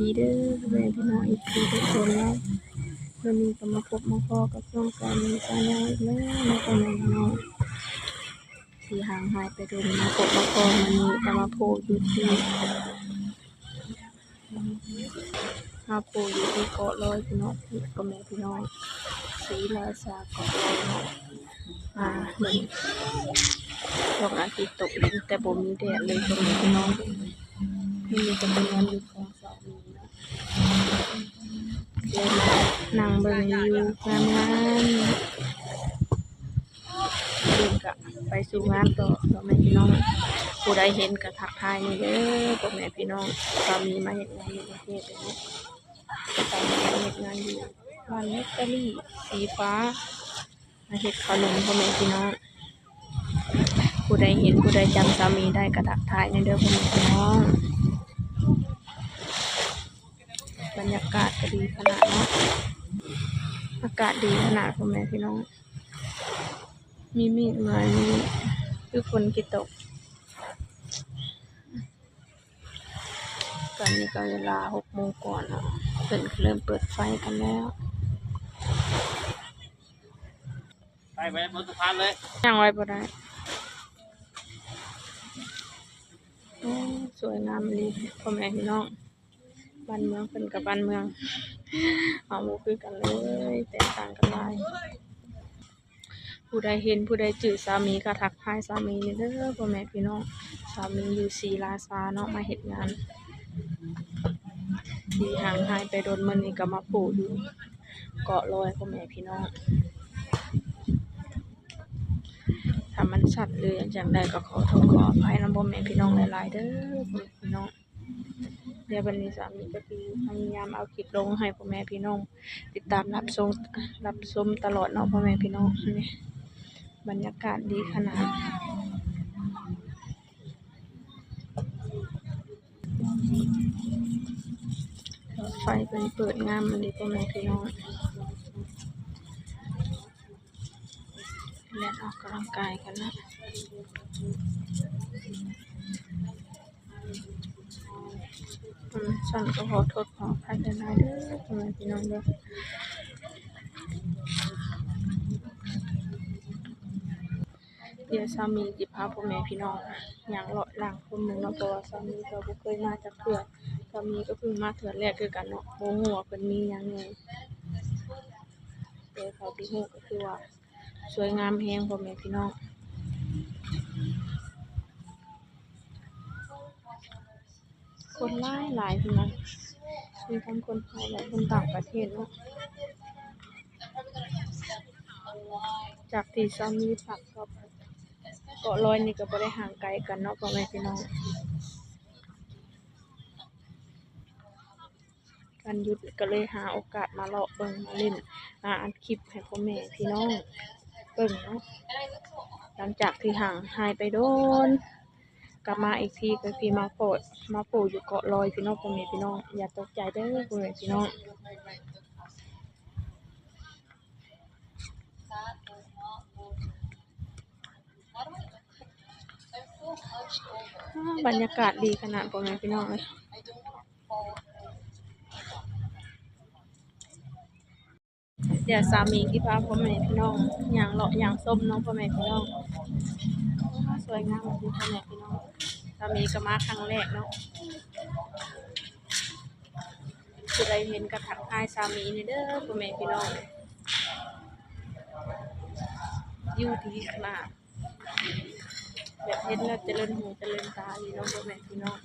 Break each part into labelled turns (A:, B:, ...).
A: ดีเด้อแม่พี่น้องอีกทุกคนเนาะวันนี้ก็มาพบมาพอกับช่องการมีชาแนลอีกแล้วนะพ่อแม่พี่น้องที่ห่างหายไปโดนมาพบมาพอวันนี้ก็มาโผล่อยู่ที่เกาะลอยพี่น้องพ่อแม่พี่น้องศรีราชาเกาะลอยเนาะเหมือนดวงอาทิตย์ตกดินแต่บ่มีแดดเลยพ่อแม่พี่น้องนี่จะเป็นวันหยุดของสามีเนาะเลยมานั่งเบิ่งวิวงามๆเดินกะไปสู่งานต่อพ่อแม่พี่น้องผู้ใดเห็นกะทักทายนี่เด้อพ่อแม่พี่น้องสามีมาเฮ็ดงานอยู่ประเทศเนาะสามีมาเฮ็ดงานอยู่ร้านเนตเตอรี่สีฟ้ามาเฮ็ดขนมพ่อแม่พี่น้องผู้ใดเห็นผู้ใดจำสามีได้กะทักทายนี่เด้อพ่อแม่พี่น้องบรรยากาศก็ดีขนาดเนาะอากาศดีขนาดพ่อแม่พี่น้องมีเมฆมานี่คือฝนกี่ตกตอนนี้ก็เวลา6 โมงก่อนเนาะเพิ่นเริ่มเปิดไฟกันแล้ว
B: ไปบนสะพานเลย
A: ยังไว้บ่ได้โอ้สวยงามดีพ่อแม่พี่น้องบ้านเมืองเพิ่นกับบ้านเมืองเอาบ่คือกันเลยแตกต่างกันหลายผู้ใดเห็นผู้ใดจื้อสามีก็ทักทายสามีเด้อพ่อแม่พี่น้องสามีอยู่ศรีราชาเนาะมาเฮ็ดงานที่ห่างหายไปโดนมื้อนี้ก็มาโผล่อยู่เกาะลอยพ่อแม่พี่น้องถ้ามันชัดหรืออย่างใดก็ขอโทษขออภัยนำพ่อแม่พี่น้องหลายๆเด้อพ่อแม่พี่น้องเดี๋ยววันนี้สามีก็คือพยายามเอาคลิปลงให้พ่อแม่พี่น้องติดตามรับชมตลอดเนาะพ่อแม่พี่น้องนี่บรรยากาศดีขนาดไฟเป็นเปิดงามมันดีพ่อแม่พี่น้องเล่นออกกำลังกายกันนะฉันก็ขอโทษขออภัยหลายๆเด้อพ่อแม่พี่น้องเด้อเดี๋ยวสามีจิพาพ่อแม่พี่น้องอย่างเลาะหลังคนหนึ่งเนาะเพราะว่าสามีก็บ่เคยมาจากเทื่อสามีก็เพิ่งมาเทื่อแรกคือกันเนาะบ่ฮู้ว่าเพิ่นมีหยังแหน่แต่เขาที่ฮู้ก็คือว่าสวยงามแฮงพ่อแม่พี่น้องคนหลายพี่น้องมีทั้งคนไทยและคนต่างประเทศเนาะจากที่สามีพักกับเกาะลอยนี่ก็บ่ได้ห่างไกลกันเนาะพ่อแม่พี่น้องกันหยุดก็เลยหาโอกาสมาเลาะเบิ่งมาเล่นมาอัดคลิปให้พ่อแม่พี่น้องเบิ่งเนาะหลังจากที่ห่างหายไปโดนกลับมาอีกทีก็คือมาโผล่อยู่เกาะลอยพี่น้องพ่อแม่พี่น้องอย่าตกใจเด้อพ่อแม่พี่น้องบรรยากาศดีขนาดพ่อแม่พี่น้องเลยเดี๋ยวสามีที่พาพ่อแม่พี่น้องอย่างเลาะอย่างส้มน้องพ่อแม่พี่น้องสวยงามมากพ่อแม่พี่น้องสามีก็มาครั้งแรกเนาะผู้ใดเห็นก็ทักทายสามีนี่เด้อพ่อแม่พี่น้องอยู่ดีขนาดแบบเห็นแล้วเจริญหูเจริญตาพี่น้องพ่อแม่พี่น้อง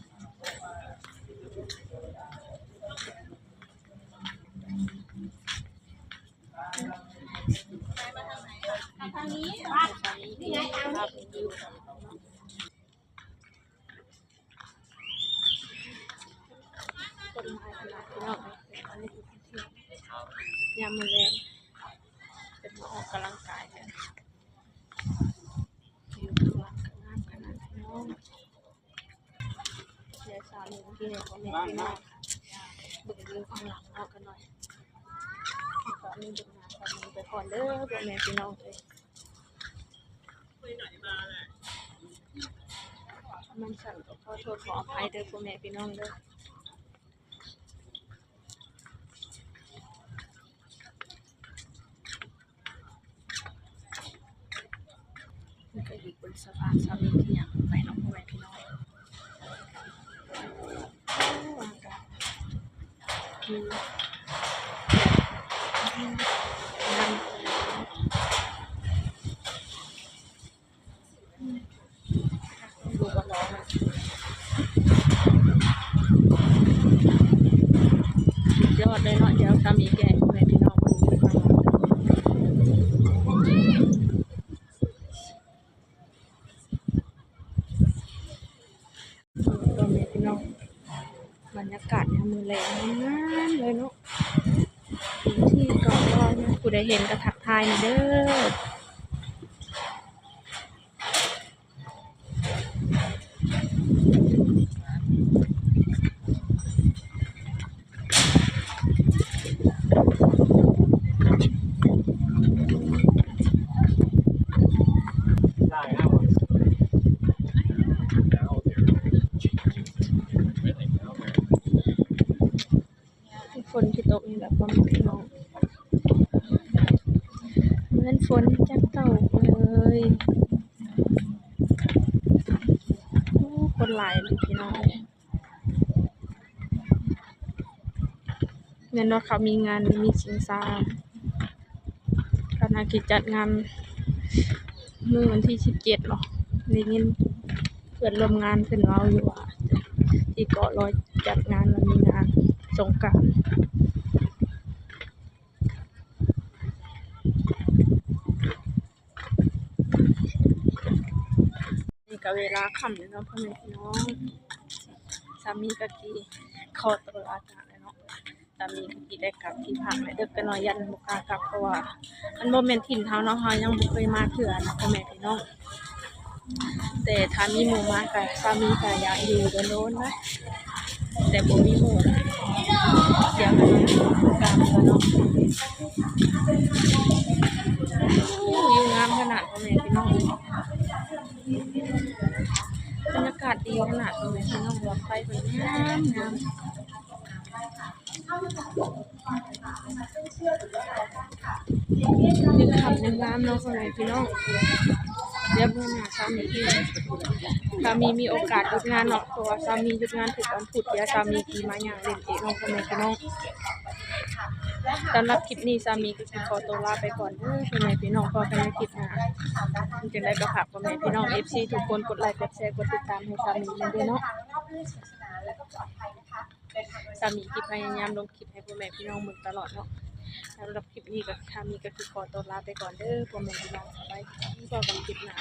A: ทางนี้นี่ไงทางนี้คนไทยขนาดพี่น้องอันนี้คือเที่ยวยามมื้อแลงเป็นมาออกกำลังกายกันอยู่ข้างหลังก็งามขนาดพี่น้องเดี๋ยวสาวนึงที่เนี่ยพ่อแม่พี่น้องเบิ่งวิวข้างหลังเอากันหน่อยสาวนี้เบิ่งหน้าสาวนี้ไปก่อนเด้อพ่อแม่พี่น้องเลยมันสั่นก็ขอโทษขออภัยเด้อพ่อแม่พี่น้องเด้อ มันก็อยู่บนสะพานสามีที่อยากไปเน้องพ่อแม่พี่น้องอากาศดีน้ำดูว่าร้อนยอดเลยเนาะเดี๋ยวสามีแก่พ่อแม่พี่น้องดูดีกว่าพ่อแม่พี่น้องบรรยากาศยามมื้อแลงงามเลยเนาะที่เกาะลอยนะผู้ใดเห็นก็ทักทายเด้อ
B: ได้ครับผม
A: ฝนที่ตกนี่แหละพ่อแม่พี่น้องเหมือนฝนจากเต่าเลยโอ้คนหลายเลยพี่น้องเนี่ยเนาะเขามีงานมีชิงซาคณะกิจจัดงานมื้อวันที่17เนาะได้ยินเพื่อนร่วมงานเพิ่นเว้าอยู่ว่าที่เกาะลอยจัดงานมันมีงานสงกรานต์นี่ก็เวลาค่ำแล้วเนาะพ่อแม่พี่น้องสามีก็กี่ขอตัวลาจากแล้วเนาะสามีก็กี่ได้กลับที่พักแล้วเด้อก็น้อยยันบ่กล้ากลับเพราะว่ามันบ่แม่นถิ่นเฮาเนาะเฮายังบ่เคยมาเทื่อนะพ่อแม่พี่น้องแต่ถ้ามีหมู่มาก็สามีก็อยากอยู่โดนๆนะแต่บ่มีหมู่นะเดี๋ยวกันกลับแล้วเนาะอยู่งามขนาดพ่อแม่พี่น้องบรรยากาศดีขนาดพ่อแม่พี่น้องรถไฟเพิ่นงามงามนี่ขับในน้ำเนาะพ่อแม่พี่น้องเดี๋ยวเมื่อหน้าสามีมีโอกาสหยุดงานเนาะเพราะว่าสามีหยุดงานทุกวันพุธเดี๋ยวสามีขี่มาอย่างเล่นเองเนาะพ่อแม่พี่น้องสำหรับคลิปนี้สามีก็สิขอตัวลาไปก่อนเด้อพ่อแม่พี่น้องพอกันในคลิปหน้าจังได๋ก็ฝากพ่อแม่พี่น้อง FC ทุกคนกดไลค์กดแชร์กดติดตามให้สามีนำด้วยเนาะสามีที่พยายามลงคลิปให้พ่อแม่พี่น้องเบิ่งตลอดเนาะสำหรับคลิปนี้ก็สามีก็คือขอตัวลาไปก่อนเด้อพ่อแม่พี่น้องบ๊ายบายพบกันคลิปหน้า